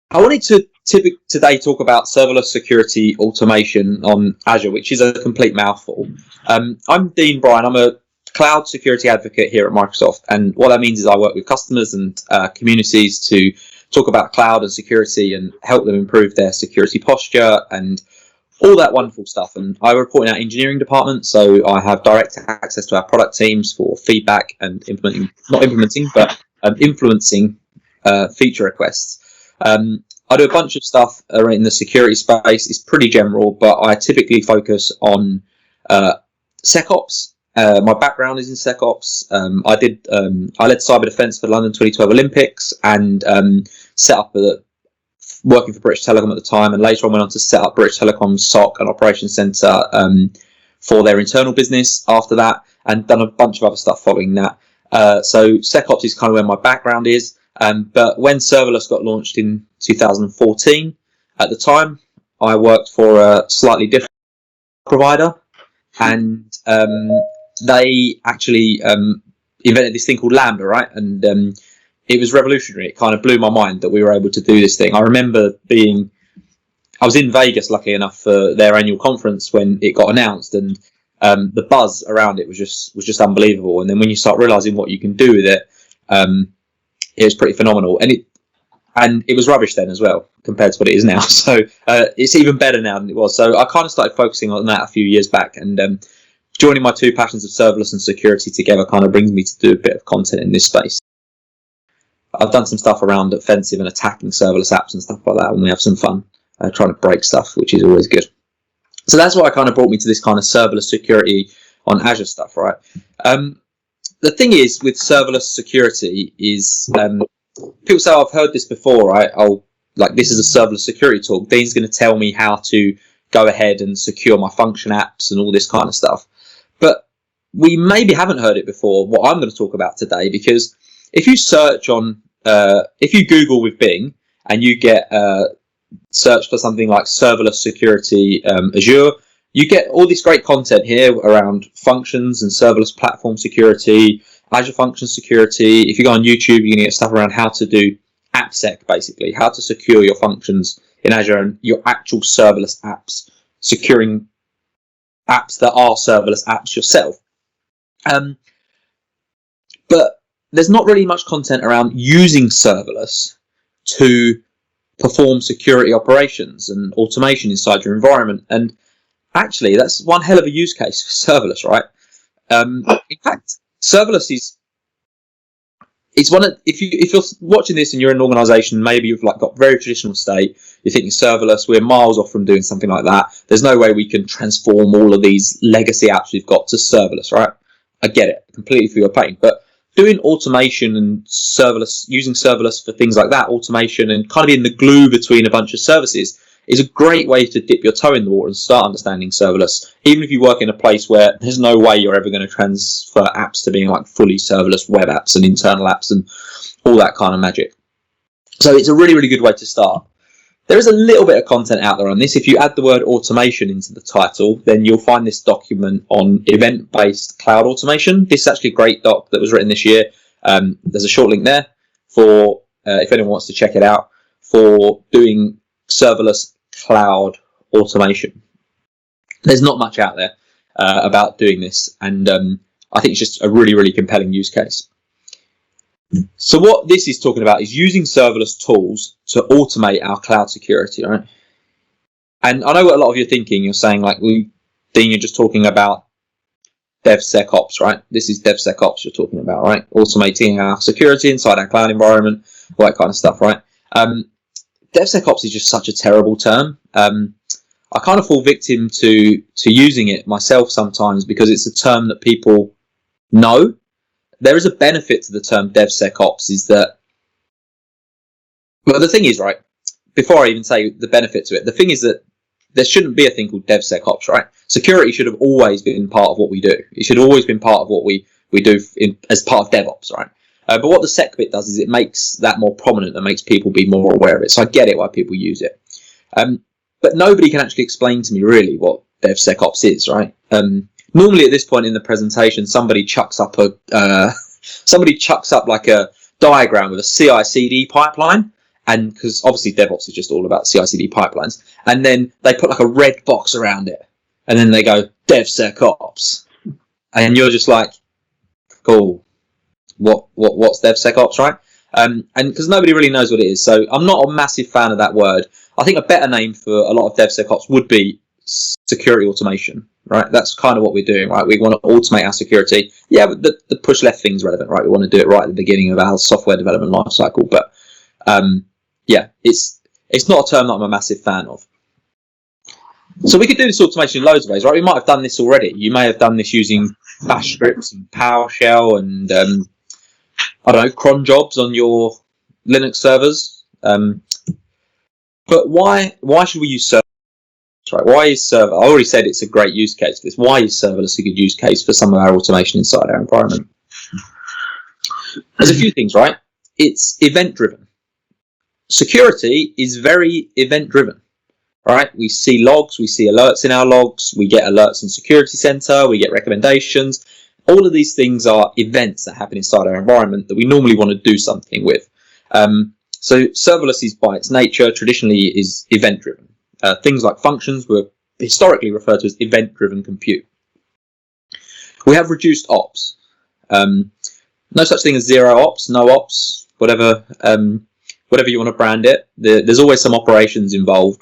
I wanted to today talk about serverless security automation on Azure, which is a complete mouthful. I'm Dean Bryan. I'm a cloud security advocate here at Microsoft, and what that means is I work with customers and communities to talk about cloud and security and help them improve their security posture and all that wonderful stuff. And I report in our engineering department, so I have direct access to our product teams for feedback and influencing feature requests. I do a bunch of stuff in the security space. It's pretty general, but I typically focus on SecOps. My background is in SecOps. I led cyber defense for the London 2012 Olympics and set up working for British Telecom at the time, and later on went on to set up British Telecom's SOC and Operations Centre for their internal business after that, and done a bunch of other stuff following that. So SecOps is kind of where my background is. But when Serverless got launched in 2014, at the time, I worked for a slightly different provider, and they actually invented this thing called Lambda, right? And it was revolutionary. It kind of blew my mind that we were able to do this thing. I remember I was in Vegas, lucky enough, for their annual conference when it got announced, and the buzz around it was just unbelievable. And then when you start realizing what you can do with it, it was pretty phenomenal. And it was rubbish then as well compared to what it is now. So it's even better now than it was. So I kind of started focusing on that a few years back, and joining my two passions of serverless and security together kind of brings me to do a bit of content in this space. I've done some stuff around offensive and attacking serverless apps and stuff like that, and we have some fun trying to break stuff, which is always good. So that's what kind of brought me to this kind of serverless security on Azure stuff, right? The thing is with serverless security is people say, I've heard this before, right? This is a serverless security talk. Dean's going to tell me how to go ahead and secure my function apps and all this kind of stuff. But we maybe haven't heard it before, what I'm going to talk about today, because if you search on, if you Google with Bing and you get search for something like serverless security Azure, you get all this great content here around functions and serverless platform security, Azure function security. If you go on YouTube, you're going to get stuff around how to do AppSec, basically, how to secure your functions in Azure and your actual serverless apps, securing apps that are serverless apps yourself. But there's not really much content around using serverless to perform security operations and automation inside your environment. And actually, that's one hell of a use case for serverless, right? In fact, serverless it's one of, if you're watching this and you're in an organization, maybe you've got very traditional state, you're thinking serverless, we're miles off from doing something like that. There's no way we can transform all of these legacy apps we've got to serverless, right? I get it, completely feel your pain. But doing automation and serverless, using serverless for things like that, automation and kind of being the glue between a bunch of services, is a great way to dip your toe in the water and start understanding serverless, even if you work in a place where there's no way you're ever going to transfer apps to being like fully serverless web apps and internal apps and all that kind of magic. So it's a really, really good way to start. There is a little bit of content out there on this. If you add the word automation into the title, then you'll find this document on event-based cloud automation. This is actually a great doc that was written this year. There's a short link there for, if anyone wants to check it out, for doing serverless cloud automation. There's not much out there about doing this, and I think it's just a really, really compelling use case. So what this is talking about is using serverless tools to automate our cloud security, right? And I know what a lot of you are thinking. You're saying, Dean, you're just talking about Devsecops, right? This is Devsecops you're talking about, right? Automating our security inside our cloud environment, all that kind of stuff, right? Devsecops is just such a terrible term. I kind of fall victim to using it myself sometimes because it's a term that people know. There is a benefit to the term DevSecOps, is that, well, the thing is, right, before I even say the benefit to it, the thing is that there shouldn't be a thing called DevSecOps, right? Security should have always been part of what we do. It should have always been part of what we do as part of DevOps, right? But what the sec bit does is it makes that more prominent and makes people be more aware of it. So I get it why people use it. But nobody can actually explain to me really what DevSecOps is, right? Normally at this point in the presentation, somebody chucks up like a diagram with a CI/CD pipeline, and because obviously DevOps is just all about CI/CD pipelines, and then they put like a red box around it, and then they go DevSecOps, and you're just like, cool, what's DevSecOps, right? And because nobody really knows what it is, so I'm not a massive fan of that word. I think a better name for a lot of DevSecOps would be security automation, right? That's kind of what we're doing, right? We want to automate our security. Yeah, but the push left thing's relevant, right? We want to do it right at the beginning of our software development lifecycle, but yeah, it's not a term that I'm a massive fan of. So we could do this automation in loads of ways, right? We might have done this already. You may have done this using Bash scripts and PowerShell and I don't know, cron jobs on your Linux servers. But why should we use serverless? Right? Why is server? I already said it's a great use case for this. Why is serverless a good use case for some of our automation inside our environment? There's a few things, right? It's event driven. Security is very event driven, right? We see logs, we see alerts in our logs, we get alerts in Security Center, we get recommendations. All of these things are events that happen inside our environment that we normally want to do something with. So serverless is by its nature traditionally is event driven. Things like functions were historically referred to as event driven compute. We have reduced ops. No such thing as zero ops, no ops, whatever you want to brand it. There's always some operations involved,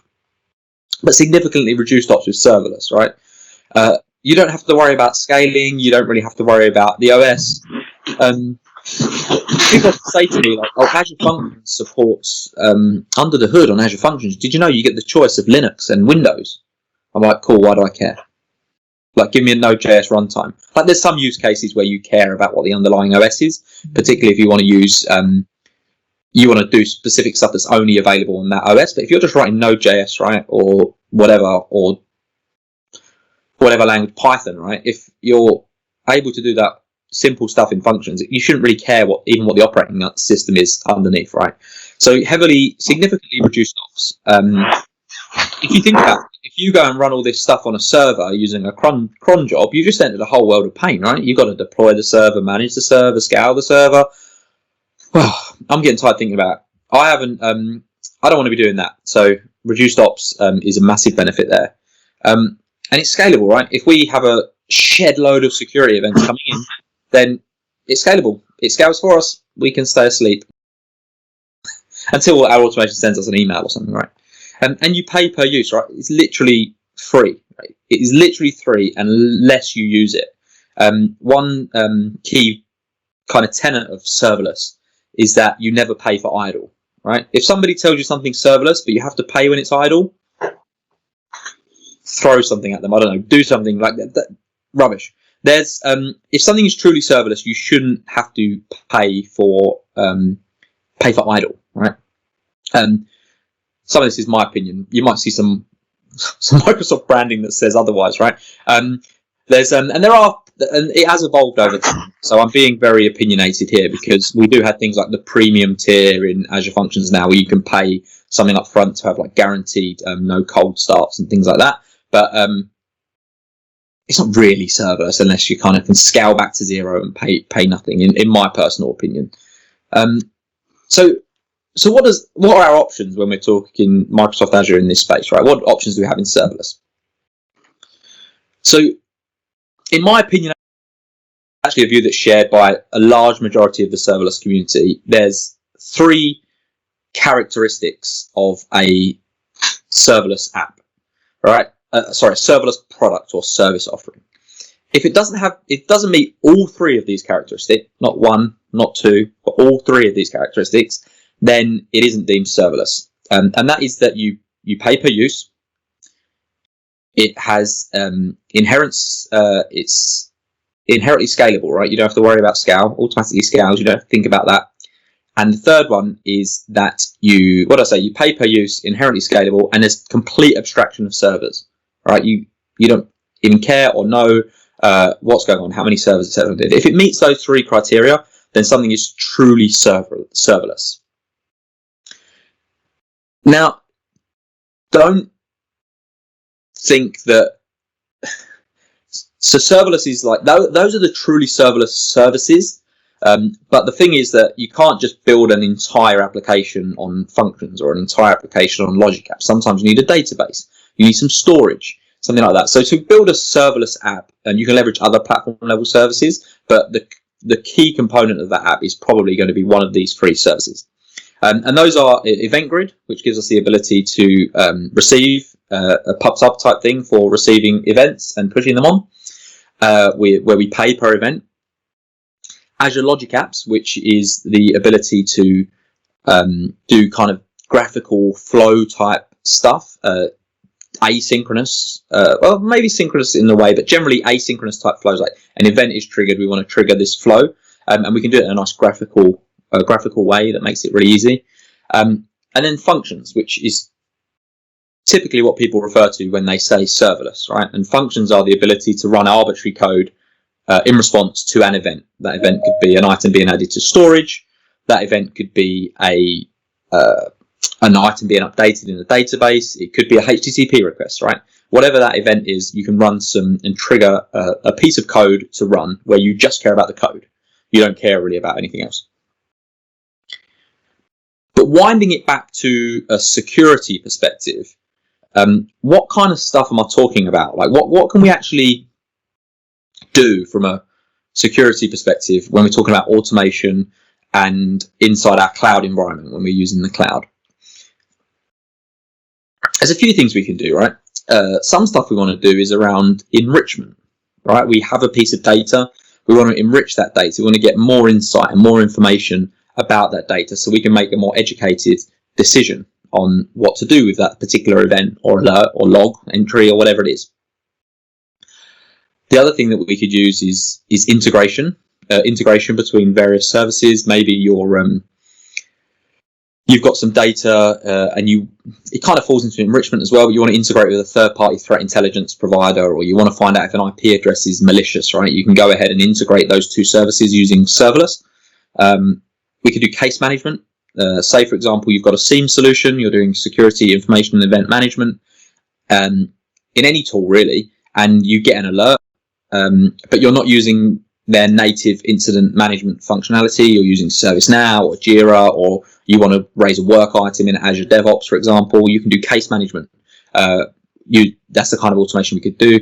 but significantly reduced ops with serverless, right? You don't have to worry about scaling. You don't really have to worry about the OS. People say to me, like, oh, Azure Functions supports, under the hood on Azure Functions, did you know you get the choice of Linux and Windows? I'm like, cool, why do I care? Like, give me a Node.js runtime. Like, there's some use cases where you care about what the underlying OS is, particularly if you want to use, you want to do specific stuff that's only available on that OS. But if you're just writing Node.js, right, or whatever language, Python, right, if you're able to do that simple stuff in functions, you shouldn't really care what the operating system is underneath, right? So significantly reduced ops. If you think about it, if you go and run all this stuff on a server using a cron job, you just entered a whole world of pain, right? You've got to deploy the server, manage the server, scale the server. Well, I'm getting tired thinking about it. I don't want to be doing that. So reduced ops is a massive benefit there. And it's scalable, right? If we have a shed load of security events coming in, then it's scalable. It scales for us. We can stay asleep until our automation sends us an email or something, right? And you pay per use, right? It's literally free, right? It is literally free unless you use it. One key kind of tenet of serverless is that you never pay for idle, right? If somebody tells you something's serverless, but you have to pay when it's idle, throw something at them. I don't know, do something like that. Rubbish. There's if something is truly serverless, you shouldn't have to pay for idle, right? Some of this is my opinion. You might see some Microsoft branding that says otherwise, right? There's and it has evolved over time. So I'm being very opinionated here because we do have things like the premium tier in Azure Functions now, where you can pay something up front to have like guaranteed no cold starts and things like that. But it's not really serverless unless you kind of can scale back to zero and pay nothing. In my personal opinion. So what are our options when we're talking Microsoft Azure in this space, right? What options do we have in serverless? So, in my opinion, actually a view that's shared by a large majority of the serverless community, there's three characteristics of a serverless app, right? Serverless product or service offering. If it doesn't meet all three of these characteristics, not one, not two, but all three of these characteristics, then it isn't deemed serverless. And that is that you pay per use. It has it's inherently scalable, right? You don't have to worry about scale, automatically scales, you don't have to think about that. And the third one is that you pay per use, inherently scalable, and there's complete abstraction of servers, right? You don't even care or know what's going on, how many servers, etc. If it meets those three criteria, then something is truly serverless. Now, don't think that. So serverless is like those are the truly serverless services. But the thing is that you can't just build an entire application on functions or an entire application on logic apps. Sometimes you need a database, you need some storage, something like that. So to build a serverless app, and you can leverage other platform level services, but the key component of that app is probably going to be one of these three services. And those are Event Grid, which gives us the ability to receive a pub/sub type thing for receiving events and pushing them on, where we pay per event. Azure Logic Apps, which is the ability to do kind of graphical flow type stuff, asynchronous, well, maybe synchronous in a way, but generally asynchronous type flows. Like an event is triggered, we want to trigger this flow, and we can do it in a nice graphical way that makes it really easy. And then functions, which is typically what people refer to when they say serverless, right? And functions are the ability to run arbitrary code in response to an event. That event could be an item being added to storage. That event could be an item being updated in a database. It could be a HTTP request, right? Whatever that event is, you can run some and trigger a piece of code to run where you just care about the code. You don't care really about anything else. But winding it back to a security perspective, what kind of stuff am I talking about? Like what can we actually do from a security perspective when we're talking about automation and inside our cloud environment when we're using the cloud? There's a few things we can do, right? Some stuff we want to do is around enrichment, right? We have a piece of data, we want to enrich that data, we want to get more insight and more information about that data so we can make a more educated decision on what to do with that particular event or alert or log entry or whatever it is. The other thing that we could use is integration between various services. Maybe you've got some data and it kind of falls into enrichment as well, but you want to integrate with a third-party threat intelligence provider, or you want to find out if an IP address is malicious, right? You can go ahead and integrate those two services using serverless. We could do case management. Say, for example, you've got a SIEM solution, you're doing security, information, and event management in any tool, really, and you get an alert, but you're not using their native incident management functionality. You're using ServiceNow or Jira, or you want to raise a work item in Azure Devops, for example. You can do case management. That's the kind of automation we could do.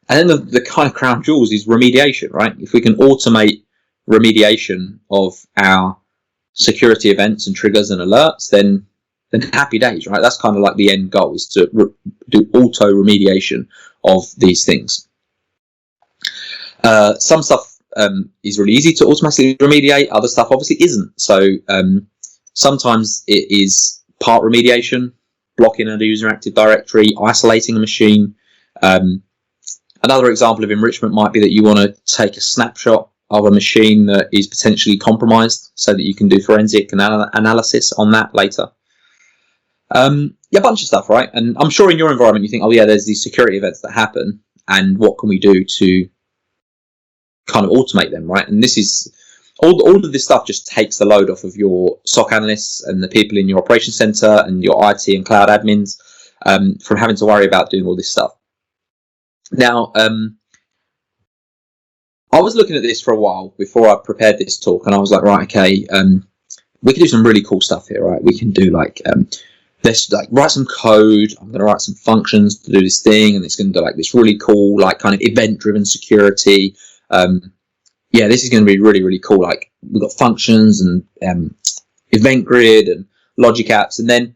And then the kind of crown jewels is remediation, right? If we can automate remediation of our security events and triggers and alerts, then happy days, right? That's kind of like the end goal, is to do auto remediation of these things. Some stuff is really easy to automatically remediate, other stuff obviously isn't. So sometimes it is part remediation, blocking a user active directory, isolating a machine. Another example of enrichment might be that you want to take a snapshot of a machine that is potentially compromised so that you can do forensic analysis on that later. Yeah, a bunch of stuff, right? And I'm sure in your environment you think, oh yeah, there's these security events that happen, and what can we do to kind of automate them, right? And this is all of this stuff just takes the load off of your SOC analysts and the people in your operations center and your IT and cloud admins from having to worry about doing all this stuff. Now, I was looking at this for a while before I prepared this talk, and I was like, right, okay, we can do some really cool stuff here, right? We can do like, let's like write some code. I'm going to write some functions to do this thing, and it's going to do like this really cool, like kind of event-driven security. Yeah, this is going to be really, really cool. Like we've got functions and event grid and logic apps, and then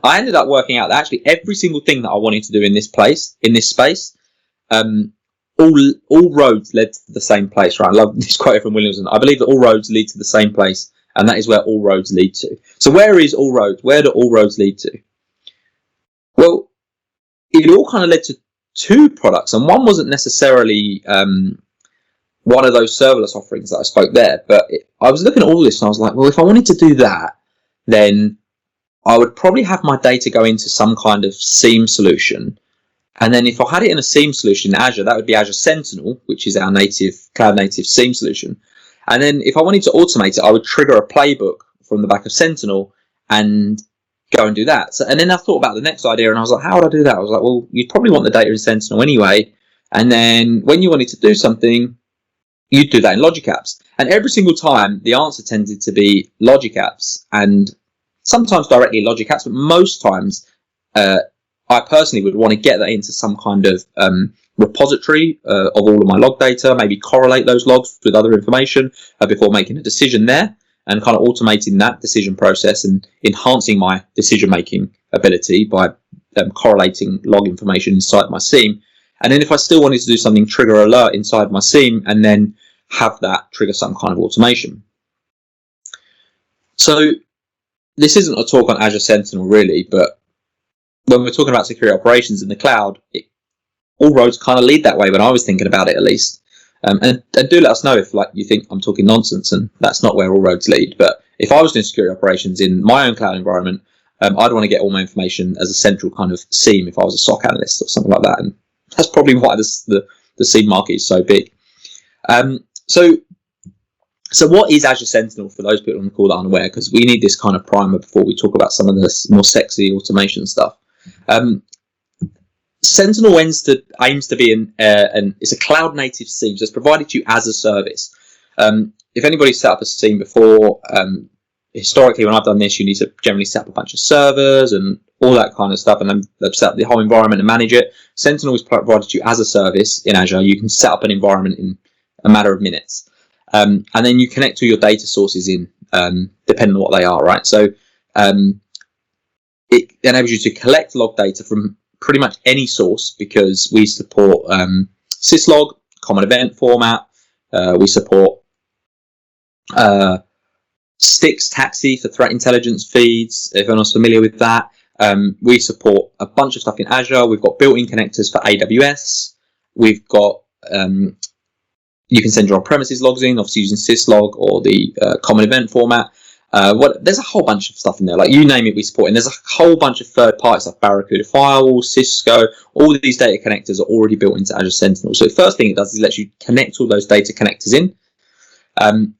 I ended up working out that actually every single thing that I wanted to do in this space, all roads led to the same place, right? I love this quote from Williamson. I believe that all roads lead to the same place, and that is where all roads lead to. So where is all roads? Where do all roads lead to? Well, it all kind of led to two products, and one wasn't necessarily one of those serverless offerings that I spoke there, but I was looking at all this and I was like, well, if I wanted to do that, then I would probably have my data go into some kind of SIEM solution. And then if I had it in a SIEM solution in Azure, that would be Azure Sentinel, which is our cloud native SIEM solution. And then if I wanted to automate it, I would trigger a playbook from the back of Sentinel and go and do that. So, and then I thought about the next idea and I was like, how would I do that? I was like, well, you'd probably want the data in Sentinel anyway. And then when you wanted to do something, you'd do that in Logic Apps. And every single time, the answer tended to be Logic Apps, and sometimes directly Logic Apps, but most times I personally would want to get that into some kind of repository of all of my log data, maybe correlate those logs with other information before making a decision there, and kind of automating that decision process and enhancing my decision-making ability by correlating log information inside my SIEM. And then if I still wanted to do something, trigger alert inside my SIEM and then have that trigger some kind of automation. So this isn't a talk on Azure Sentinel really, but when we're talking about security operations in the cloud, all roads kind of lead that way when I was thinking about it, at least. And do let us know if you think I'm talking nonsense and that's not where all roads lead. But if I was doing security operations in my own cloud environment, I'd want to get all my information as a central kind of SIEM if I was a SOC analyst or something like that. And that's probably why the SIEM market is so big. So what is Azure Sentinel for those people on the call that aren't aware? Because we need this kind of primer before we talk about some of the more sexy automation stuff. Sentinel aims to be it's a cloud native SIEM, so it's provided to you as a service. If anybody's set up a SIEM before, historically when I've done this, you need to generally set up a bunch of servers and all that kind of stuff, and then they've set up the whole environment and manage it. Sentinel is provided to you as a service in Azure. You can set up an environment in a matter of minutes. And then you connect to your data sources in, depending on what they are, right? So it enables you to collect log data from pretty much any source, because we support syslog, common event format. We support Stix Taxi for threat intelligence feeds, if anyone's familiar with that. We support a bunch of stuff in Azure. We've got built-in connectors for AWS. We've got you can send your on-premises logs in, obviously using syslog or the common event format. There's a whole bunch of stuff in there, like you name it, we support. And there's a whole bunch of third-party stuff, Barracuda Firewall, Cisco. All of these data connectors are already built into Azure Sentinel. So the first thing it does is it lets you connect all those data connectors in.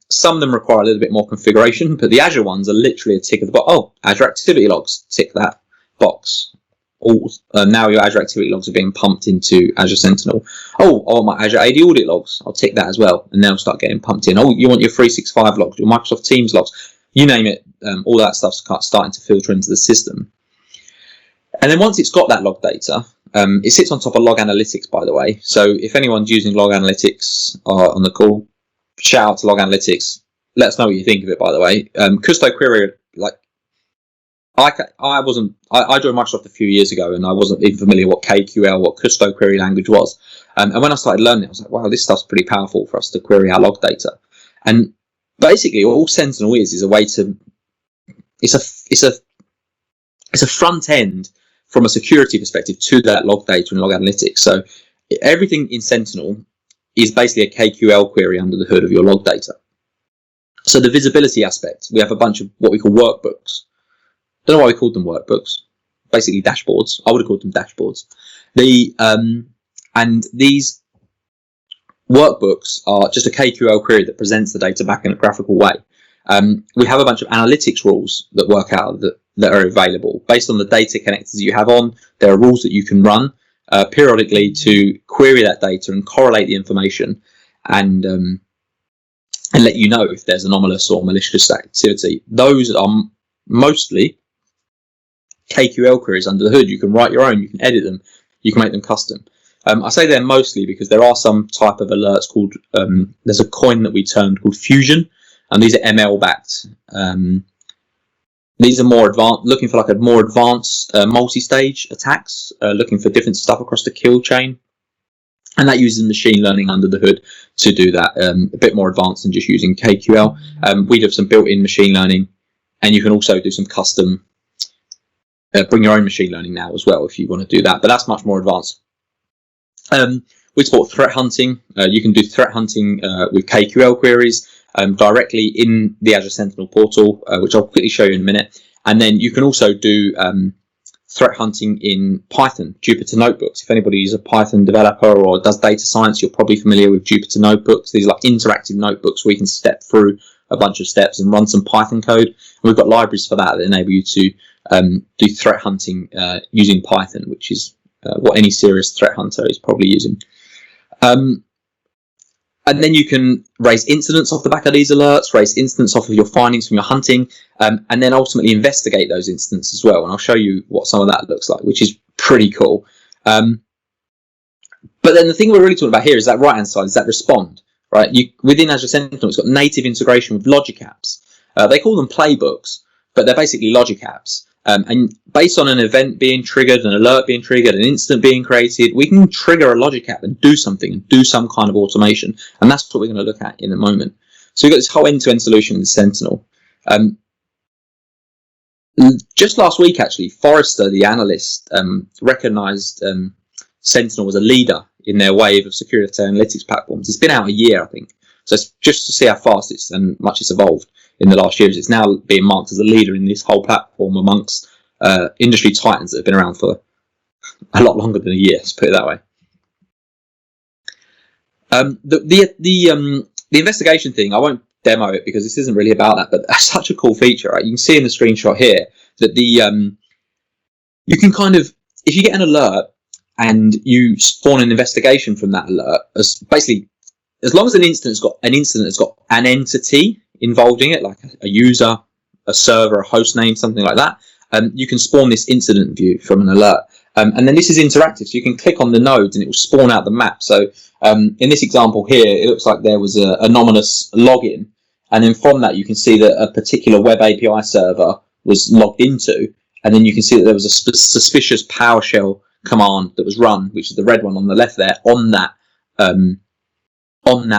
Some of them require a little bit more configuration, but the Azure ones are literally a tick of the box. Oh, Azure Activity Logs, tick that box. Now your Azure Activity Logs are being pumped into Azure Sentinel. Oh, my Azure AD Audit Logs, I'll tick that as well, and they'll start getting pumped in. Oh, you want your 365 logs, your Microsoft Teams logs, you name it, all that stuff's starting to filter into the system. And then once it's got that log data, it sits on top of Log Analytics, by the way. So if anyone's using Log Analytics on the call, shout out to Log Analytics. Let us know what you think of it, by the way. Custo Query, I joined Microsoft a few years ago, and I wasn't even familiar what KQL, what Custo Query language was. And when I started learning it, I was like, wow, this stuff's pretty powerful for us to query our log data. And basically, all Sentinel is a way to, it's a front end from a security perspective to that log data and log analytics. So everything in Sentinel is basically a KQL query under the hood of your log data. So the visibility aspect, we have a bunch of what we call workbooks. Don't know why we called them workbooks. Basically dashboards. I would have called them dashboards. And these workbooks are just a KQL query that presents the data back in a graphical way. We have a bunch of analytics rules that work out that are available based on the data connectors that you have on. There are rules that you can run periodically to query that data and correlate the information and let you know if there's anomalous or malicious activity. Those are mostly KQL queries under the hood. You can write your own, you can edit them, you can make them custom. I say they're mostly because there are some type of alerts called, there's a coin that we termed called Fusion, and these are ML backed. These are more advanced, looking for like a more advanced multi-stage attacks, looking for different stuff across the kill chain. And that uses machine learning under the hood to do that, a bit more advanced than just using KQL. We have some built-in machine learning, and you can also do some custom, bring your own machine learning now as well if you want to do that, but that's much more advanced. We support threat hunting. You can do threat hunting with KQL queries directly in the Azure Sentinel portal, which I'll quickly show you in a minute. And then you can also do threat hunting in Python, Jupyter Notebooks. If anybody is a Python developer or does data science, you're probably familiar with Jupyter Notebooks. These are like interactive notebooks where you can step through a bunch of steps and run some Python code. And we've got libraries for that enable you to do threat hunting using Python, which is what any serious threat hunter is probably using. And And then you can raise incidents off the back of these alerts, raise incidents off of your findings from your hunting, and then ultimately investigate those incidents as well. And I'll show you what some of that looks like, which is pretty cool. But then the thing we're really talking about here is that right-hand side, is that respond, right? Within Azure Sentinel, it's got native integration with logic apps. They call them playbooks, but they're basically logic apps. And based on an event being triggered, an alert being triggered, an incident being created, we can trigger a logic app and do something and do some kind of automation. And that's what we're going to look at in a moment. So we've got this whole end-to-end solution in Sentinel. Just last week, actually, Forrester, the analyst, recognized Sentinel was a leader in their wave of security analytics platforms. It's been out a year, I think. So it's just to see how fast it's and much it's evolved in the last years. It's now being marked as a leader in this whole platform amongst industry titans that have been around for a lot longer than a year, let's put it that way. The investigation thing, I won't demo it because this isn't really about that, but that's such a cool feature, right? You can see in the screenshot here that you can kind of, if you get an alert and you spawn an investigation from that alert, as long as an incident has got an entity involved in it, like a user, a server, a host name, something like that, you can spawn this incident view from an alert. And then this is interactive, so you can click on the nodes and it will spawn out the map. So in this example here, it looks like there was an anonymous login, and then from that you can see that a particular web API server was logged into, and then you can see that there was a suspicious PowerShell command that was run, which is the red one on the left there, on that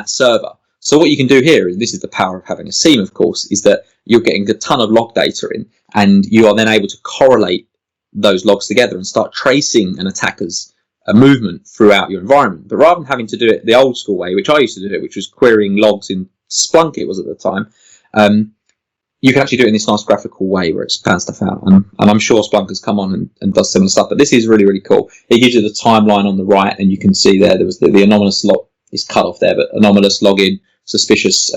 server. So what you can do here, and this is the power of having a SIEM, of course, is that you're getting a ton of log data in, and you are then able to correlate those logs together and start tracing an attacker's movement throughout your environment. But rather than having to do it the old school way, which I used to do it, which was querying logs in Splunk, it was at the time, you can actually do it in this nice graphical way where it spans stuff out. And I'm sure Splunk has come on and does similar stuff, but this is really, really cool. It gives you the timeline on the right, and you can see there was the anonymous log, it's cut off there, but anomalous login, suspicious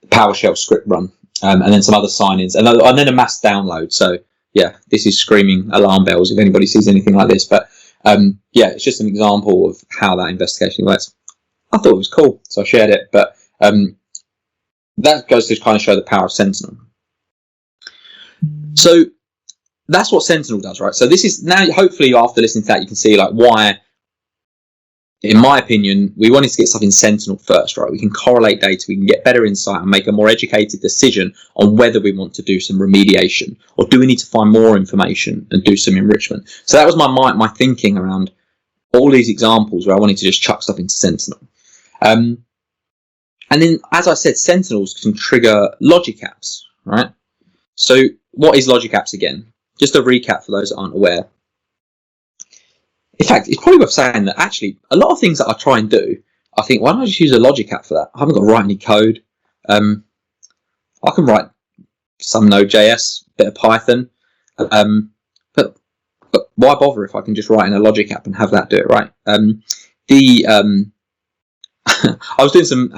PowerShell script run, and then some other sign-ins, and then a mass download. So yeah, this is screaming alarm bells if anybody sees anything like this. But yeah, it's just an example of how that investigation works. I thought it was cool, so I shared it. But that goes to kind of show the power of Sentinel. So that's what Sentinel does, right? So this is now, hopefully after listening to that, you can see like why, in my opinion, we wanted to get stuff in Sentinel first, right? We can correlate data, we can get better insight and make a more educated decision on whether we want to do some remediation or do we need to find more information and do some enrichment. So that was my thinking around all these examples where I wanted to just chuck stuff into Sentinel. And then, as I said, Sentinels can trigger logic apps, right? So what is logic apps again? Just a recap for those that aren't aware. In fact, it's probably worth saying that actually a lot of things that I try and do, I think, why don't I just use a logic app for that? I haven't got to write any code. I can write some Node.js, bit of Python, but why bother if I can just write in a logic app and have that do it, right? I was doing some,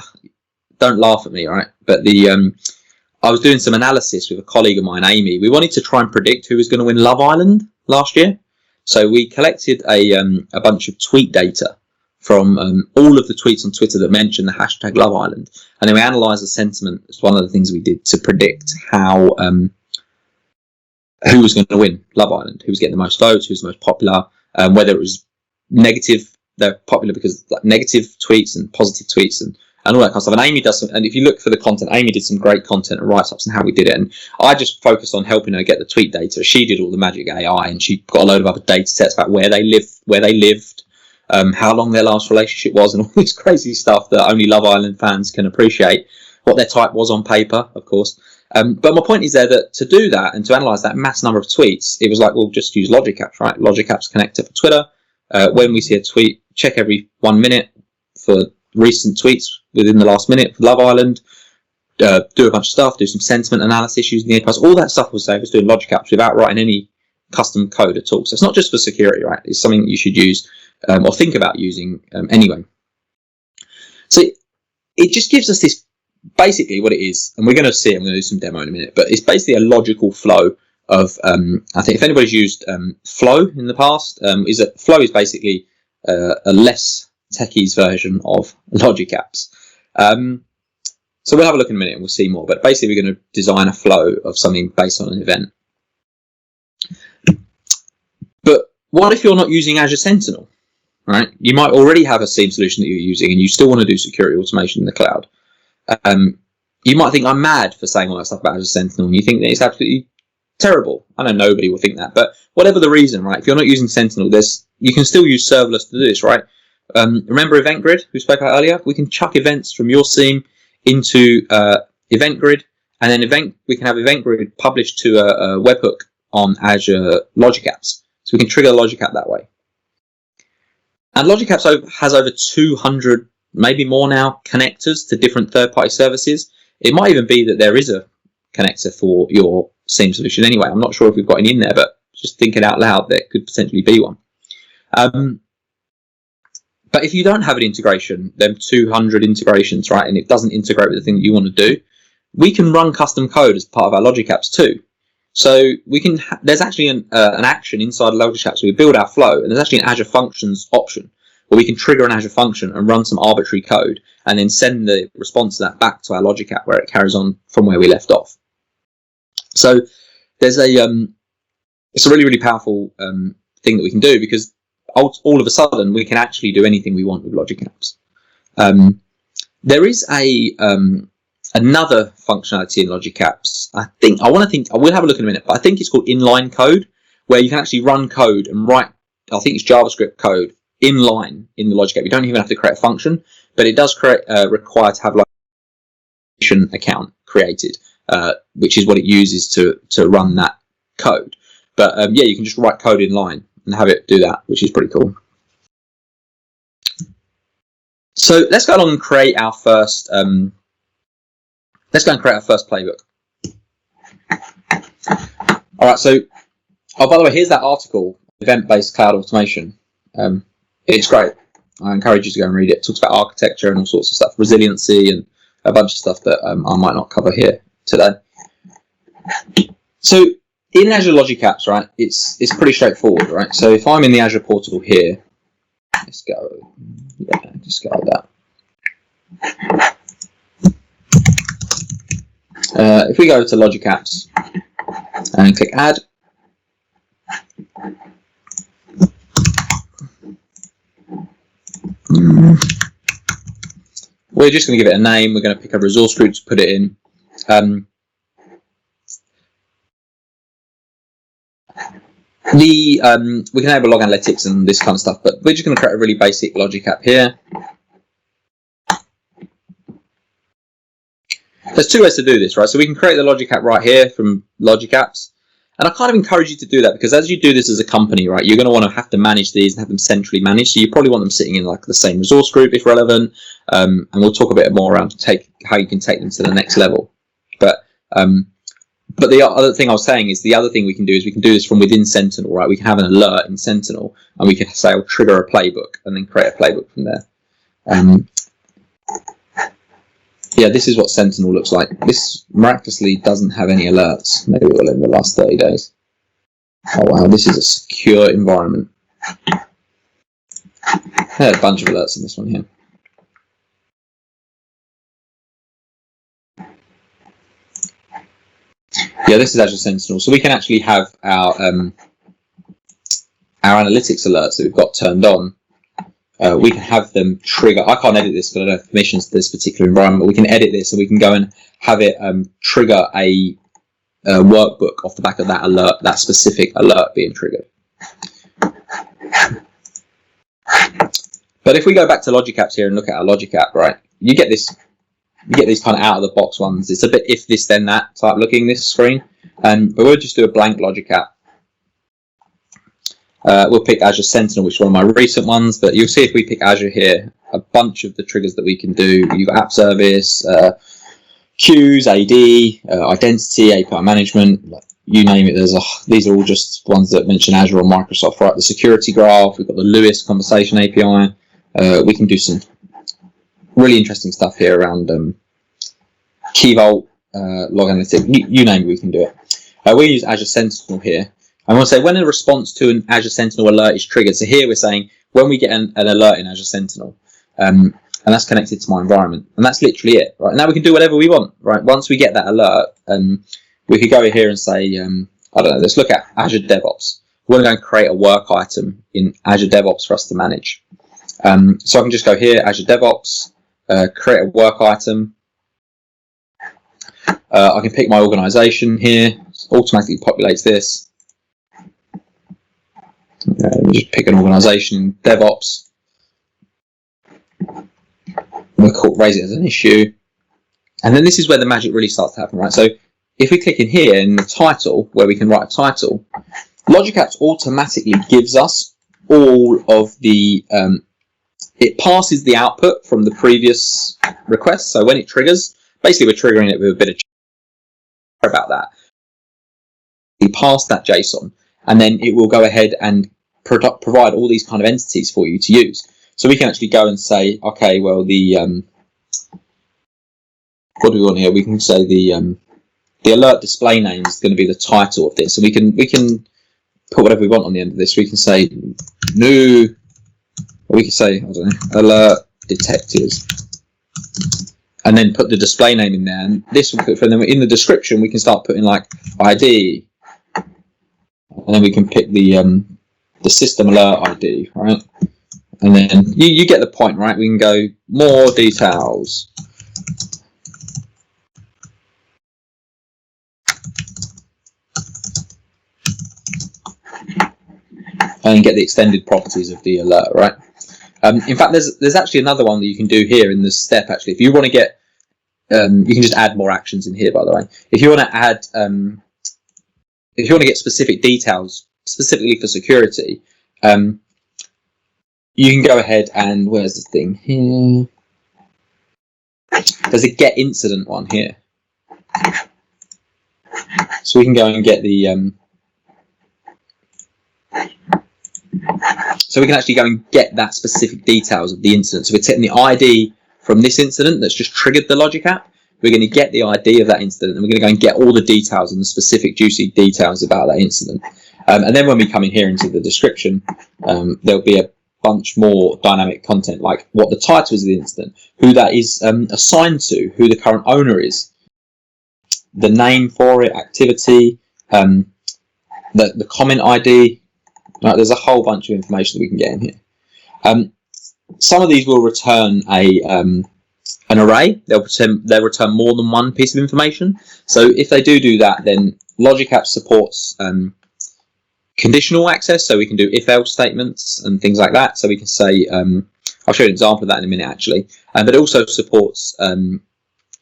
don't laugh at me, right? But I was doing some analysis with a colleague of mine, Amy. We wanted to try and predict who was going to win Love Island last year. So we collected a bunch of tweet data from all of the tweets on Twitter that mention the hashtag Love Island, and then we analysed the sentiment. It's one of the things we did to predict how who was going to win Love Island, who was getting the most votes, who was the most popular, whether it was negative. They're popular because like negative tweets and positive tweets and all that kind of stuff. And Amy does some, and if you look for the content, Amy did some great content and write-ups and how we did it. And I just focused on helping her get the tweet data. She did all the magic AI, and she got a load of other data sets about where they lived, how long their last relationship was, and all this crazy stuff that only Love Island fans can appreciate. What their type was on paper, of course. But my point is there that to do that and to analyse that mass number of tweets, it was like, well, just use Logic Apps, right? Logic Apps connector for Twitter. When we see a tweet, check every 1 minute for recent tweets within the last minute for Love Island, do a bunch of stuff, do some sentiment analysis using the APIs. All that stuff was doing Logic Apps without writing any custom code at all. So it's not just for security, right? It's something that you should use or think about using anyway. So it just gives us this, basically what it is, and we're going to see, I'm going to do some demo in a minute, but it's basically a logical flow of, I think if anybody's used Flow in the past, is that Flow is basically a less techies version of Logic Apps. So we'll have a look in a minute and we'll see more. But basically, we're going to design a flow of something based on an event. But what if you're not using Azure Sentinel? Right? You might already have a SIEM solution that you're using and you still want to do security automation in the cloud. You might think I'm mad for saying all that stuff about Azure Sentinel, and you think that it's absolutely terrible. I know nobody will think that, but whatever the reason, right? If you're not using Sentinel, you can still use Serverless to do this, right? Remember Event Grid we spoke about earlier? We can chuck events from your SIEM into Event Grid, and then we can have Event Grid published to a webhook on Azure Logic Apps, so we can trigger Logic App that way. And Logic Apps has over 200, maybe more now, connectors to different third-party services. It might even be that there is a connector for your SIEM solution anyway. I'm not sure if we've got any in there, but just thinking out loud, there could potentially be one. But if you don't have an integration, then 200 integrations, right, and it doesn't integrate with the thing that you want to do, we can run custom code as part of our Logic Apps too. So we can. There's actually an action inside Logic Apps. So we build our flow, and there's actually an Azure Functions option where we can trigger an Azure function and run some arbitrary code, and then send the response to that back to our Logic App where it carries on from where we left off. So there's it's a really, really powerful thing that we can do, because all of a sudden we can actually do anything we want with Logic Apps. There is another functionality in Logic Apps. I will have a look in a minute, but I think it's called inline code, where you can actually run code and write, I think it's JavaScript code inline in the Logic App. You don't even have to create a function, but it does require to have like an account created, which is what it uses to run that code. But yeah, you can just write code inline and have it do that, which is pretty cool. So let's go along and create our first. Let's go and create our first playbook. All right. So, oh, by the way, here's that article, Event-Based Cloud Automation. It's great. I encourage you to go and read it. It talks about architecture and all sorts of stuff, resiliency, and a bunch of stuff that I might not cover here today. So in Azure Logic Apps, right, it's pretty straightforward, right? So if I'm in the Azure portal here, let's go, yeah, just go like that. If we go to Logic Apps and click Add, we're just going to give it a name. We're going to pick a resource group to put it in. We can enable log analytics and this kind of stuff, but we're just going to create a really basic Logic App here. There's two ways to do this, right? So we can create the Logic App right here from Logic Apps. And I kind of encourage you to do that, because as you do this as a company, right, you're going to want to have to manage these and have them centrally managed. So you probably want them sitting in like the same resource group if relevant. And we'll talk a bit more around how you can take them to the next level. But the other thing I was saying is the other thing we can do is we can do this from within Sentinel, right? We can have an alert in Sentinel, and we can say, I'll trigger a playbook and then create a playbook from there. Yeah, this is what Sentinel looks like. This miraculously doesn't have any alerts. Maybe it will in the last 30 days. Oh wow, this is a secure environment. There's a bunch of alerts in this one here. Yeah, this is Azure Sentinel. So we can actually have our analytics alerts that we've got turned on. We can have them trigger. I can't edit this because I don't have permissions to this particular environment, but we can edit this, and we can go and have it trigger a workbook off the back of that alert, that specific alert being triggered. But if we go back to Logic Apps here and look at our Logic App, right, you get these kind of out of the box ones. It's a bit if this then that type looking, this screen, but we'll just do a blank Logic App. We'll pick Azure Sentinel, which is one of my recent ones, but you'll see if we pick Azure here, a bunch of the triggers that we can do. You've got app service, queues, AD, identity, API management, you name it. These are all just ones that mention Azure or Microsoft, right? The security graph, we've got the Lewis conversation API. We can do some really interesting stuff here around Key Vault, log analytics, you name it, we can do it. We use Azure Sentinel here. I want to say when a response to an Azure Sentinel alert is triggered. So here we're saying when we get an alert in Azure Sentinel, and that's connected to my environment, and that's literally it. Right now we can do whatever we want. Right, once we get that alert, we could go here and say, I don't know. Let's look at Azure Devops. We want to go and create a work item in Azure Devops for us to manage. So I can just go here, Azure Devops, create a work item. I can pick my organization here, automatically populates this. Let me just pick an organization in DevOps. We'll raise it as an issue. And then this is where the magic really starts to happen, right? So if we click in here in the title, where we can write a title, Logic Apps automatically gives us all of the, it passes the output from the previous request. So when it triggers, basically we're triggering it with a bit of about that. We pass that JSON, and then it will go ahead and provide all these kind of entities for you to use. So we can actually go and say, okay, well, the what do we want here? We can say the alert display name is going to be the title of this, and we can put whatever we want on the end of this. We can say new, or we can say, I don't know, alert detectives, and then put the display name in there. And this will put, and then in the description we can start putting like ID, and then we can pick the system alert ID, right? And then you get the point, right? We can go more details. And get the extended properties of the alert, right? In fact, there's actually another one that you can do here in this step. Actually, if you want to get, you can just add more actions in here. By the way, if you want to add, if you want to get specific details specifically for security, you can go ahead and where's the thing here? There's a get incident one here, so we can go and get the. So we can actually go and get that specific details of the incident. So we're taking the ID from this incident that's just triggered the Logic app. We're going to get the ID of that incident, and we're going to go and get all the details and the specific juicy details about that incident. And then when we come in here into the description, there'll be a bunch more dynamic content, like what the title is of the incident, who that is assigned to, who the current owner is, the name for it, activity, the comment ID. Right, there's a whole bunch of information that we can get in here. Some of these will return an array. They'll return more than one piece of information. So if they do that, then Logic Apps supports conditional access. So we can do if-else statements and things like that. So we can say, I'll show you an example of that in a minute, actually. But it also supports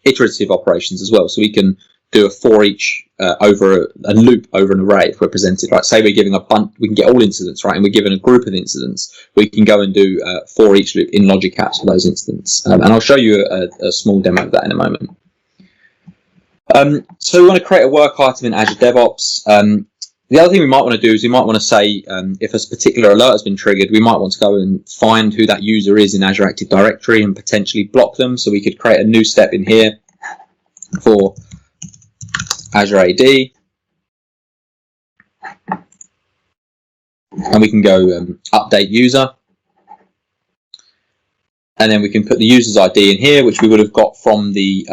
iterative operations as well. So we can do a for each over a loop over an array if we're presented, right? Say we're giving a bunch, we can get all incidents, right? And we're given a group of incidents. We can go and do for each loop in Logic Apps for those incidents. And I'll show you a small demo of that in a moment. So we want to create a work item in Azure Devops. The other thing we might want to do is we might want to say if a particular alert has been triggered, we might want to go and find who that user is in Azure Active Directory and potentially block them. So we could create a new step in here for Azure AD, and we can go update user, and then we can put the user's ID in here, which we would have got from the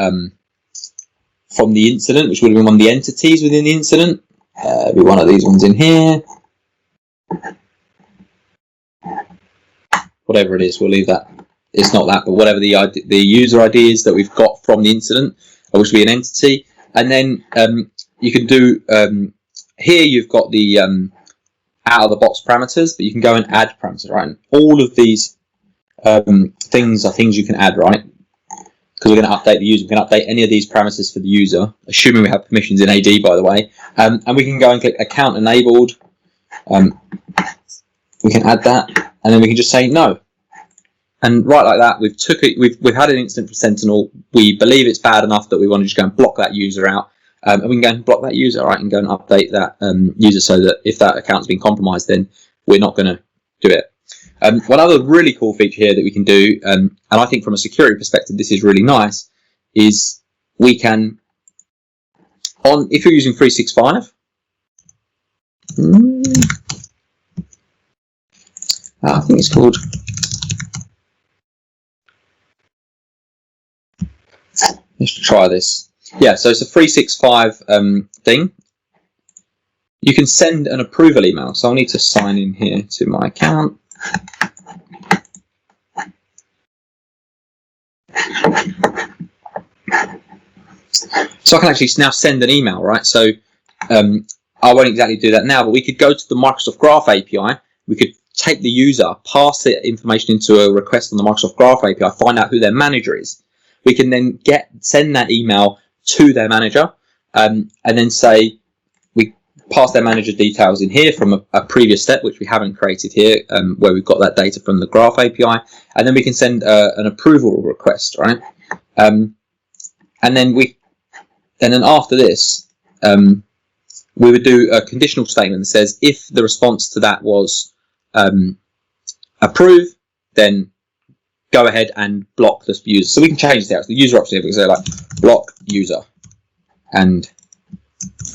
incident, which would have been one of the entities within the incident. Be one of these ones in here. Whatever it is, we'll leave that. It's not that, but whatever the user ID is that we've got from the incident, which will be an entity. And then you can do, here you've got the out-of-the-box parameters, but you can go and add parameters, right? And all of these things are things you can add, right? Because we're going to update the user. We can update any of these parameters for the user, assuming we have permissions in AD, by the way. And we can go and click account enabled. We can add that, and then we can just say no. And right like that, we've had an incident for Sentinel. We believe it's bad enough that we want to just go and block that user out. And we can go and block that user, right, and go and update that user so that if that account's been compromised, then we're not going to do it. One other really cool feature here that we can do, and I think from a security perspective this is really nice, is we can, if you're using 365, I think it's called Let's try this. Yeah, so it's a 365 thing. You can send an approval email. So I'll need to sign in here to my account. So I can actually now send an email, right? So I won't exactly do that now, but we could go to the Microsoft Graph API. We could take the user, pass the information into a request on the Microsoft Graph API, find out who their manager is. We can then send that email to their manager, and then say we pass their manager details in here from a previous step, which we haven't created here, where we've got that data from the Graph API, and then we can send an approval request, right? And then after this, we would do a conditional statement that says if the response to that was approve, then go ahead and block this user. So we can change that. So the user option here, we can say like block user and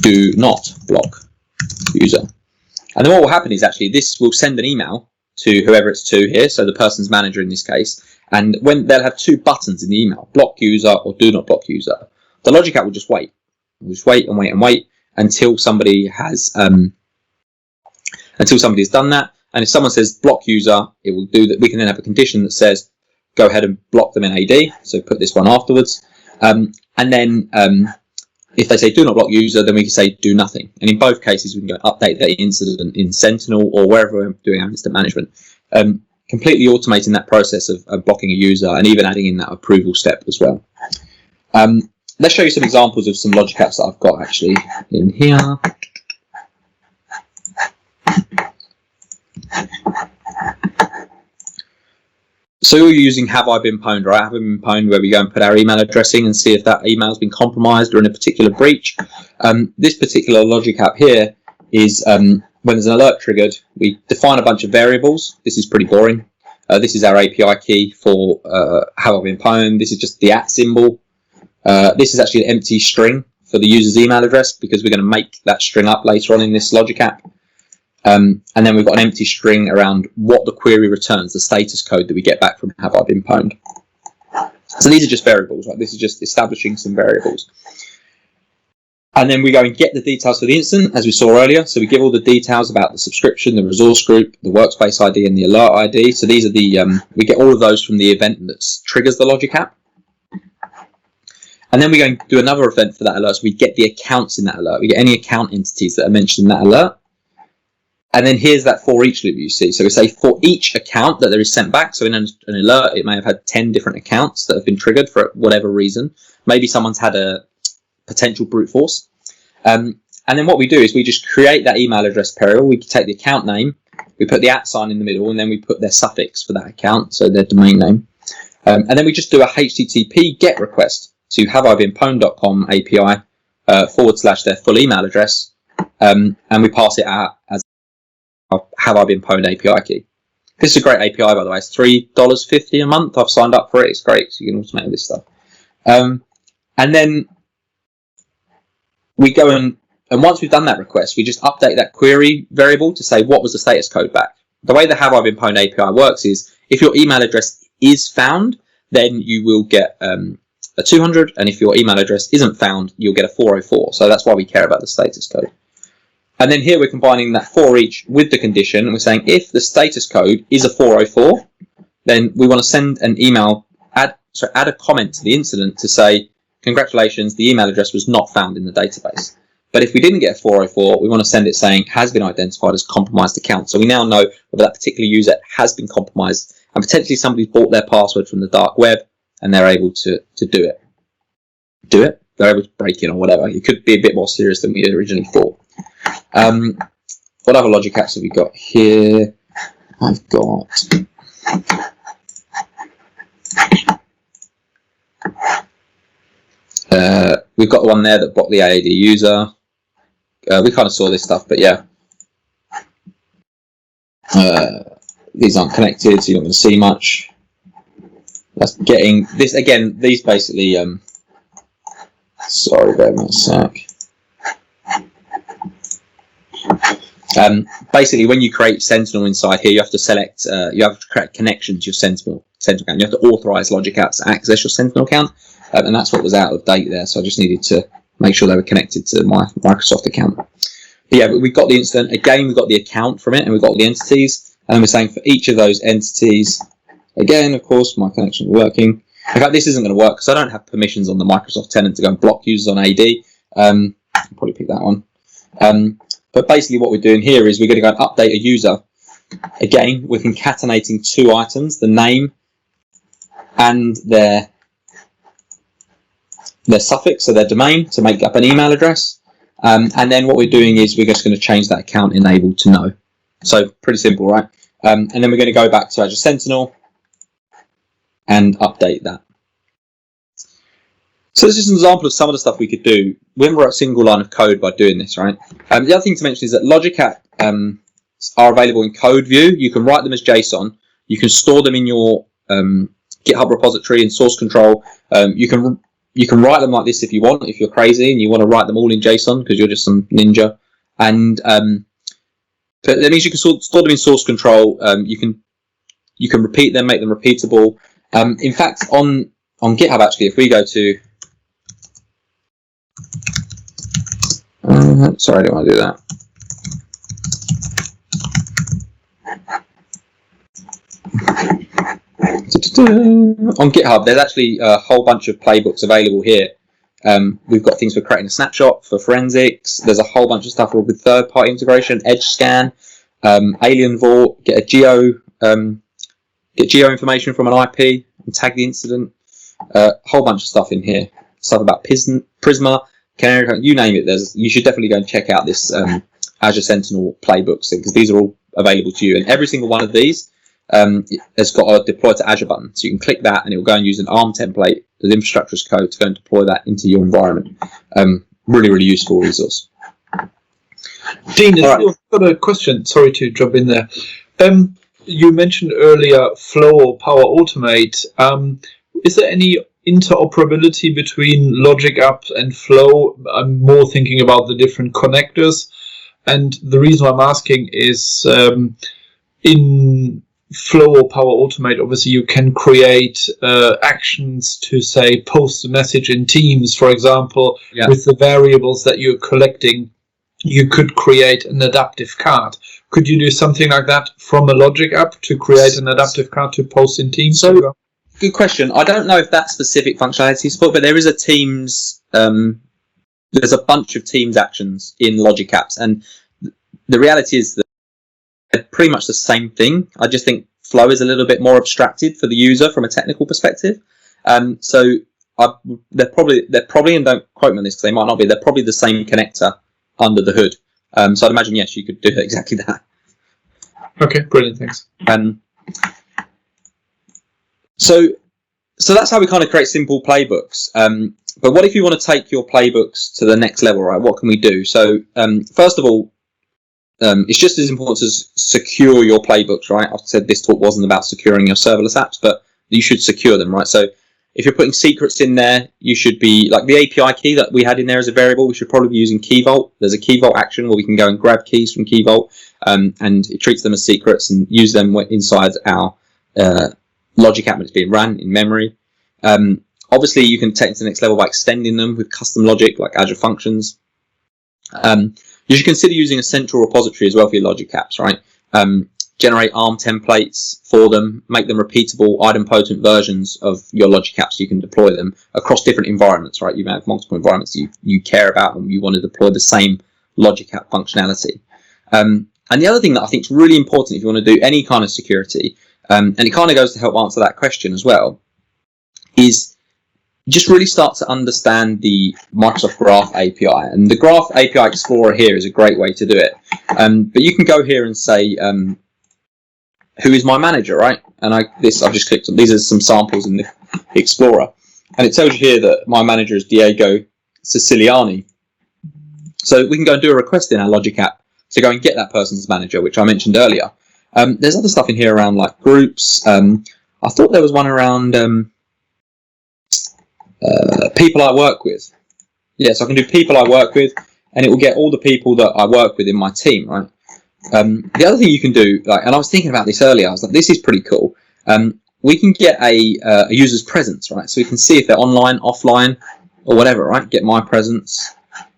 do not block user. And then what will happen is actually this will send an email to whoever it's to here, so the person's manager in this case, and when they'll have two buttons in the email, block user or do not block user. The Logic App will just wait. We'll just wait and wait and wait until somebody has somebody's done that. And if someone says block user, it will do that. We can then have a condition that says go ahead and block them in AD. So put this one afterwards. And then if they say do not block user, then we can say do nothing. And in both cases, we can go update that incident in Sentinel or wherever we're doing our incident management. Completely automating that process of blocking a user and even adding in that approval step as well. Let's show you some examples of some Logic Apps that I've got actually in here. So you're using Have I Been Pwned, right? Have I Been Pwned, where we go and put our email addressing and see if that email has been compromised or in a particular breach. This particular Logic App here is when there's an alert triggered, we define a bunch of variables. This is pretty boring. This is our API key for Have I Been Pwned. This is just the @ symbol. This is actually an empty string for the user's email address because we're going to make that string up later on in this Logic App. And then we've got an empty string around what the query returns, the status code that we get back from Have I Been Pwned. So these are just variables, right? This is just establishing some variables. And then we go and get the details for the incident, as we saw earlier. So we give all the details about the subscription, the resource group, the workspace ID, and the alert ID. So these are the, we get all of those from the event that triggers the Logic App. And then we go and do another event for that alert. So we get the accounts in that alert. We get any account entities that are mentioned in that alert. And then here's that for each loop you see. So we say for each account that there is sent back. So in an alert, it may have had 10 different accounts that have been triggered for whatever reason. Maybe someone's had a potential brute force. And then what we do is we just create that email address variable. We take the account name, we put the @ sign in the middle, and then we put their suffix for that account, so their domain name. And then we just do a HTTP GET request to haveibeenpwned.com API / their full email address, and we pass it out as Have I Been Pwned API key. This is a great API, by the way. It's $3.50 a month. I've signed up for it. It's great, so you can automate this stuff. And then we go and once we've done that request, we just update that query variable to say what was the status code back. The way the Have I Been Pwned API works is if your email address is found, then you will get a 200, and if your email address isn't found, you'll get a 404. So that's why we care about the status code. And then here we're combining that for each with the condition, and we're saying if the status code is a 404, then we want to send an email, add a comment to the incident to say, congratulations, the email address was not found in the database. But if we didn't get a 404, we want to send it saying has been identified as compromised account. So we now know whether that particular user has been compromised, and potentially somebody's bought their password from the dark web and they're able to do it. They're able to break in or whatever. It could be a bit more serious than we originally thought. What other Logic Apps have we got here? I've got we've got the one there that blocked the AAD user. We kind of saw this stuff, but yeah. These aren't connected, so you're not going to see much. That's getting this again. These basically. Sorry, bear with me a sec. Basically, when you create Sentinel inside here, you have to select. You have to create connections to your Sentinel account. You have to authorize Logic Apps to access your Sentinel account. and that's what was out of date there. So I just needed to make sure they were connected to my Microsoft account. But yeah, but we've got the incident. Again, we've got the account from it, and we've got the entities. And we're saying for each of those entities, again, of course, my connection is working. In fact, this isn't going to work because I don't have permissions on the Microsoft tenant to go and block users on AD. I'll probably pick that one. But basically what we're doing here is we're going to go and update a user. Again, we're concatenating two items, the name and their suffix, so their domain, to make up an email address. And then what we're doing is we're just going to change that account enabled to no. So pretty simple, right? And then we're going to go back to Azure Sentinel and update that. So this is an example of some of the stuff we could do when we're at single line of code by doing this, right? The other thing to mention is that Logic App are available in code view. You can write them as JSON. You can store them in your GitHub repository in source control. You can write them like this if you want, if you're crazy and you want to write them all in JSON because you're just some ninja. And but that means you can store them in source control. You can repeat them, make them repeatable. In fact, on GitHub, actually, if we go to sorry, I didn't want to do that. On GitHub, there's actually a whole bunch of playbooks available here. We've got things for creating a snapshot, for forensics. There's a whole bunch of stuff with third-party integration, edge scan, alien vault, get geo information from an IP and tag the incident. A whole bunch of stuff in here. Stuff about Prisma, Canary, you name it. You should definitely go and check out this Azure Sentinel playbooks because these are all available to you. And every single one of these has got a deploy to Azure button. So you can click that and it will go and use an ARM template as infrastructure as code to go and deploy that into your environment. Really, really useful resource. Dean, I've got a question. Sorry to jump in there. You mentioned earlier Flow or Power Automate. Is there any interoperability between Logic App and Flow? I'm more thinking about the different connectors. And the reason I'm asking is in Flow or Power Automate, obviously you can create actions to, say, post a message in Teams, for example, with the variables that you're collecting. You could create an adaptive card. Could you do something like that from a Logic App to create an adaptive card to post in Teams? So, good question. I don't know if that specific functionality is support, but there is a Teams. There's a bunch of Teams actions in Logic Apps, and the reality is that they're pretty much the same thing. I just think Flow is a little bit more abstracted for the user from a technical perspective. So they're probably, and don't quote me on this because they might not be. They're probably the same connector under the hood. So I'd imagine yes, you could do exactly that. Okay, brilliant. Thanks. So that's how we kind of create simple playbooks. But what if you want to take your playbooks to the next level, right? What can we do? So first of all, it's just as important to secure your playbooks, right? I've said this talk wasn't about securing your serverless apps, but you should secure them, right? So if you're putting secrets in there, you should be, like the API key that we had in there as a variable, we should probably be using Key Vault. There's a Key Vault action where we can go and grab keys from Key Vault, and it treats them as secrets and use them inside our Logic app when it's being ran in memory. Obviously, you can take it to the next level by extending them with custom logic like Azure Functions. You should consider using a central repository as well for your Logic apps, right? Generate ARM templates for them, make them repeatable, idempotent versions of your Logic apps so you can deploy them across different environments, right? You may have multiple environments you care about and you want to deploy the same Logic app functionality. And the other thing that I think is really important if you want to do any kind of security, and it kind of goes to help answer that question as well, is just really start to understand the Microsoft Graph API. And the Graph API Explorer here is a great way to do it. But you can go here and say, who is my manager, right? And I've just clicked on, these are some samples in the Explorer. And it tells you here that my manager is Diego Siciliani. So we can go and do a request in our Logic app to go and get that person's manager, which I mentioned earlier. There's other stuff in here around like groups. I thought there was one around people I work with. Yeah, so I can do people I work with, and it will get all the people that I work with in my team, right? The other thing you can do, like, and I was thinking about this earlier, I was like, this is pretty cool. we can get a user's presence, right? So we can see if they're online, offline, or whatever, right? Get my presence,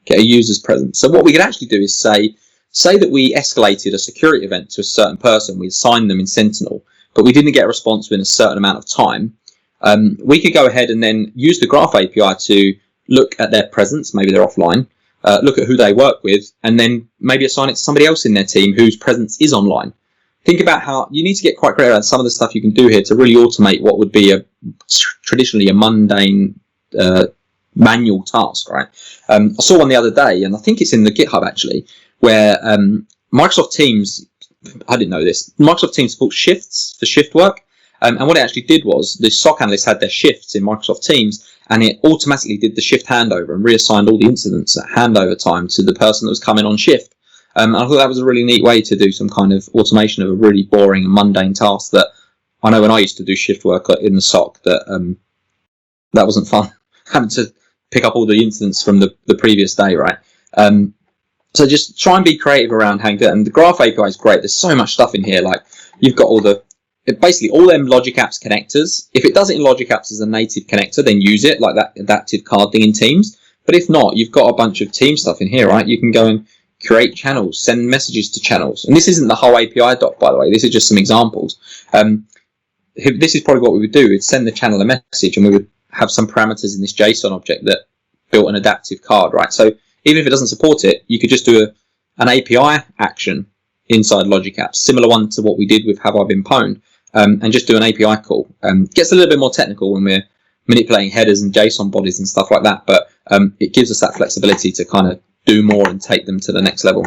get a user's presence. So what we could actually do is say that we escalated a security event to a certain person, we assigned them in Sentinel, but we didn't get a response within a certain amount of time. We could go ahead and then use the Graph API to look at their presence, maybe they're offline, look at who they work with, and then maybe assign it to somebody else in their team whose presence is online. Think about how you need to get quite creative on some of the stuff you can do here to really automate what would be traditionally a mundane manual task, right? I saw one the other day, and I think it's in the GitHub actually, where Microsoft Teams, I didn't know this, Microsoft Teams supports shifts for shift work. And what it actually did was the SOC analyst had their shifts in Microsoft Teams, and it automatically did the shift handover and reassigned all the incidents at handover time to the person that was coming on shift. I thought that was a really neat way to do some kind of automation of a really boring and mundane task that I know when I used to do shift work in the SOC that wasn't fun, having to pick up all the incidents from the previous day, right? So just try and be creative around how you do it. And the Graph API is great. There's so much stuff in here. Like you've got basically all them Logic Apps connectors. If it does it in Logic Apps as a native connector, then use it like that adaptive card thing in Teams. But if not, you've got a bunch of team stuff in here, right? You can go and create channels, send messages to channels. And this isn't the whole API doc, by the way. This is just some examples. This is probably what we would do. We'd send the channel a message, and we would have some parameters in this JSON object that built an adaptive card, right? So even if it doesn't support it, you could just do an API action inside Logic Apps, similar one to what we did with Have I Been Pwned, and just do an API call. Gets a little bit more technical when we're manipulating headers and JSON bodies and stuff like that, but it gives us that flexibility to kind of do more and take them to the next level.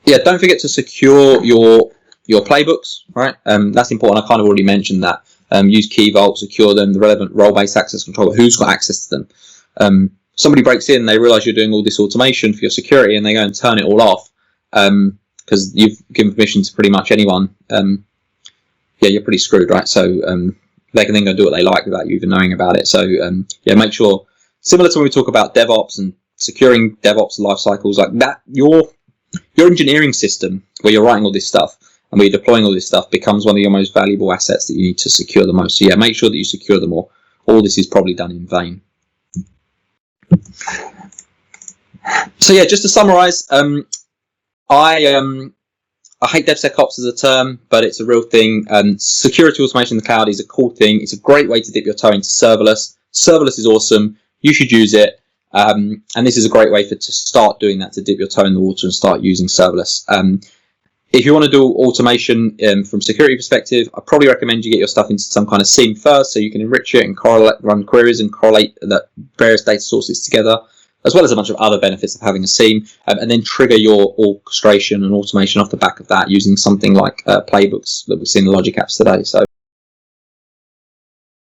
Yeah, don't forget to secure your playbooks, right? That's important. I kind of already mentioned that. Use key vault, secure them, the relevant role-based access controller, who's got access to them. Somebody breaks in, they realize you're doing all this automation for your security, and they go and turn it all off because you've given permission to pretty much anyone. Yeah, you're pretty screwed, right? So they can then go do what they like without you even knowing about it. So yeah, make sure, similar to when we talk about DevOps and securing DevOps life cycles like that, your engineering system where you're writing all this stuff and where you're deploying all this stuff becomes one of your most valuable assets that you need to secure the most. So yeah, make sure that you secure them all. All this is probably done in vain. So yeah, just to summarize, I hate Devsecops as a term, but it's a real thing. Security automation in the cloud is a cool thing. It's a great way to dip your toe into serverless. Serverless is awesome. You should use it. And this is a great way to start doing that, to dip your toe in the water and start using serverless. If you want to do automation from security perspective, I probably recommend you get your stuff into some kind of SIEM first, so you can enrich it and run queries and correlate the various data sources together, as well as a bunch of other benefits of having a SIEM, and then trigger your orchestration and automation off the back of that using something like Playbooks that we've seen in Logic Apps today. So